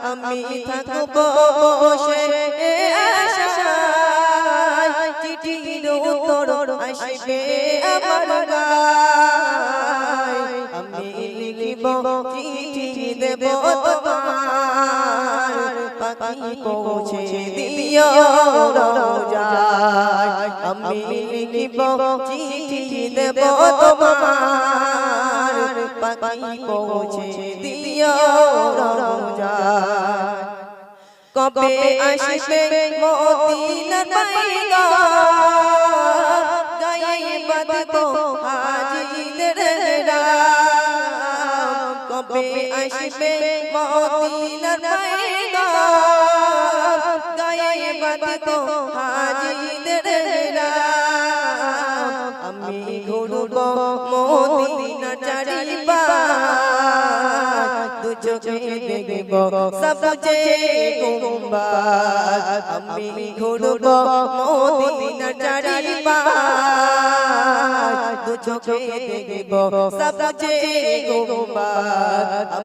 আমি থাকবো বসে আশায় চিঠির উত্তর আসবে আমার গায় আমি লিখিব চিঠি দেব তোমার পাখি পৌঁছে দিও রোজায় আমি লিখিব চিঠি দেব তোমার পাখি পৌঁছে দিও রোজায় কবে আসবে মদিনার বাইগা গায়ে বাঁধবো হাজিদের রাম কবে আসবে মদিনার বাইগা গায়ে বাঁধবো হাজিদের রাম আমি ঘুরবো মদিনা চারিপাশ দু চোখে দেখব সবচে গুম্বাদ আমি ঘুরবো মদিনা চারিপাশ দু চোখে দেখব সবচে গুম্বাদ।